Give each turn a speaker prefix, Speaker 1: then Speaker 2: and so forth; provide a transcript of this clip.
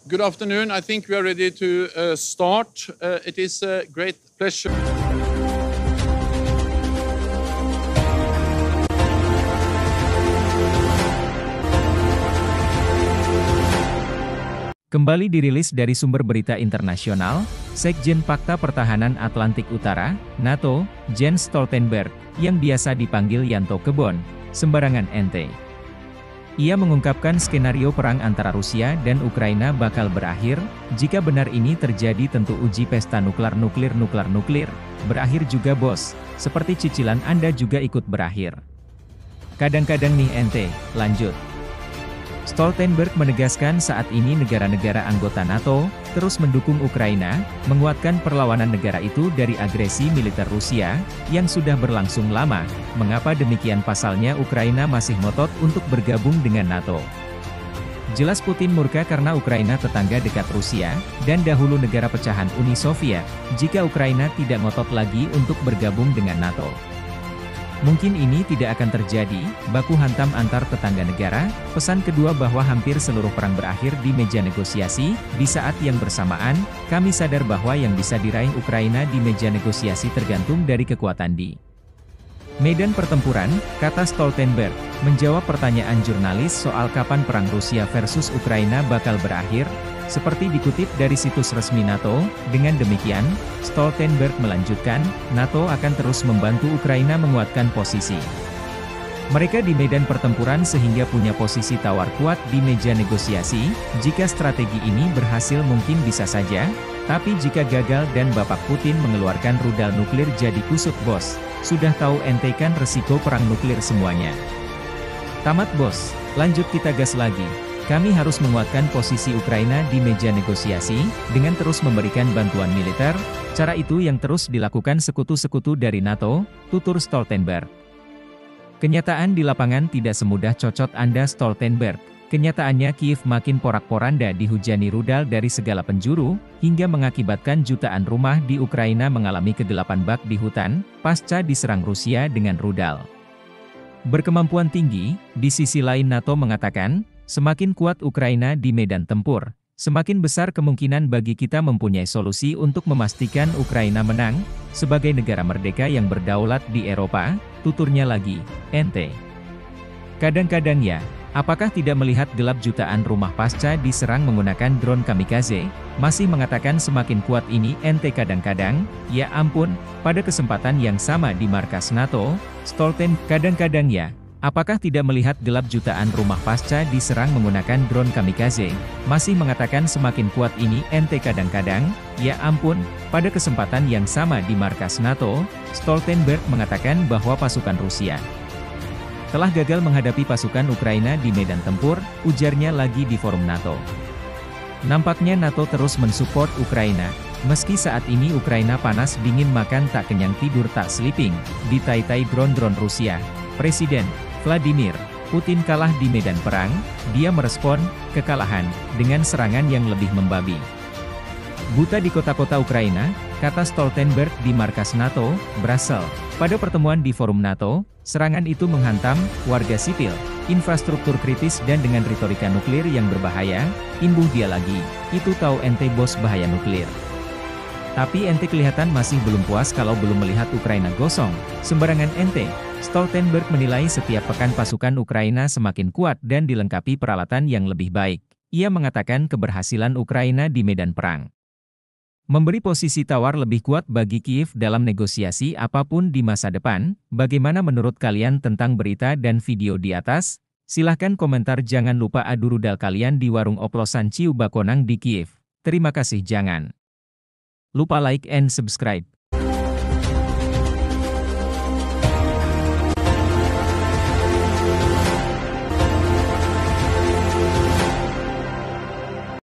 Speaker 1: Good afternoon. I think we are ready to start. It is a great pleasure.
Speaker 2: Kembali dirilis dari sumber berita internasional, Sekjen Pakta Pertahanan Atlantik Utara, NATO, Jens Stoltenberg, yang biasa dipanggil Yanto Kebon, sembarangan ente. Ia mengungkapkan skenario perang antara Rusia dan Ukraina bakal berakhir, jika benar ini terjadi tentu uji pesta nuklir, berakhir juga bos, seperti cicilan Anda juga ikut berakhir. Kadang-kadang nih ente, lanjut. Stoltenberg menegaskan saat ini negara-negara anggota NATO, terus mendukung Ukraina, menguatkan perlawanan negara itu dari agresi militer Rusia, yang sudah berlangsung lama. Mengapa demikian pasalnya Ukraina masih ngotot untuk bergabung dengan NATO? Jelas Putin murka karena Ukraina tetangga dekat Rusia, dan dahulu negara pecahan Uni Soviet, jika Ukraina tidak ngotot lagi untuk bergabung dengan NATO. Mungkin ini tidak akan terjadi, baku hantam antar tetangga negara. Pesan kedua bahwa hampir seluruh perang berakhir di meja negosiasi. Di saat yang bersamaan, kami sadar bahwa yang bisa diraih Ukraina di meja negosiasi tergantung dari kekuatan di medan pertempuran, kata Stoltenberg, menjawab pertanyaan jurnalis soal kapan perang Rusia versus Ukraina bakal berakhir. Seperti dikutip dari situs resmi NATO, dengan demikian, Stoltenberg melanjutkan, NATO akan terus membantu Ukraina menguatkan posisi mereka di medan pertempuran sehingga punya posisi tawar kuat di meja negosiasi. Jika strategi ini berhasil mungkin bisa saja, tapi jika gagal dan Bapak Putin mengeluarkan rudal nuklir jadi kusut bos, sudah tahu ente kan resiko perang nuklir semuanya. Tamat bos, lanjut kita gas lagi. Kami harus menguatkan posisi Ukraina di meja negosiasi, dengan terus memberikan bantuan militer, cara itu yang terus dilakukan sekutu-sekutu dari NATO, tutur Stoltenberg. Kenyataan di lapangan tidak semudah cocot Anda Stoltenberg. Kenyataannya Kiev makin porak-poranda dihujani rudal dari segala penjuru, hingga mengakibatkan jutaan rumah di Ukraina mengalami kegelapan bak di hutan, pasca diserang Rusia dengan rudal berkemampuan tinggi. Di sisi lain NATO mengatakan, semakin kuat Ukraina di medan tempur, semakin besar kemungkinan bagi kita mempunyai solusi untuk memastikan Ukraina menang, sebagai negara merdeka yang berdaulat di Eropa, tuturnya lagi, ente. Kadang-kadang ya, apakah tidak melihat gelap jutaan rumah pasca diserang menggunakan drone kamikaze, masih mengatakan semakin kuat ini ente kadang-kadang, ya ampun, pada kesempatan yang sama di markas NATO, kadang-kadang ya. Apakah tidak melihat gelap jutaan rumah pasca diserang menggunakan drone kamikaze, masih mengatakan semakin kuat ini ente kadang-kadang, ya ampun, pada kesempatan yang sama di markas NATO, Stoltenberg mengatakan bahwa pasukan Rusia telah gagal menghadapi pasukan Ukraina di medan tempur, ujarnya lagi di forum NATO. Nampaknya NATO terus mensupport Ukraina, meski saat ini Ukraina panas dingin makan tak kenyang tidur tak sleeping, ditai-tai drone-drone Rusia. Presiden Vladimir Putin kalah di medan perang, dia merespon kekalahan dengan serangan yang lebih membabi buta di kota-kota Ukraina, kata Stoltenberg di markas NATO, Brussels. Pada pertemuan di forum NATO, serangan itu menghantam warga sipil, infrastruktur kritis dan dengan retorika nuklir yang berbahaya. Imbuh dia lagi, itu tahu ente bos bahaya nuklir. Tapi ente kelihatan masih belum puas kalau belum melihat Ukraina gosong, sembarangan ente. Stoltenberg menilai setiap pekan pasukan Ukraina semakin kuat dan dilengkapi peralatan yang lebih baik. Ia mengatakan keberhasilan Ukraina di medan perang memberi posisi tawar lebih kuat bagi Kiev dalam negosiasi apapun di masa depan. Bagaimana menurut kalian tentang berita dan video di atas? Silahkan komentar. Jangan lupa adu rudal kalian di warung oplosan Ciu Bakonang di Kiev. Terima kasih. Jangan lupa like and subscribe.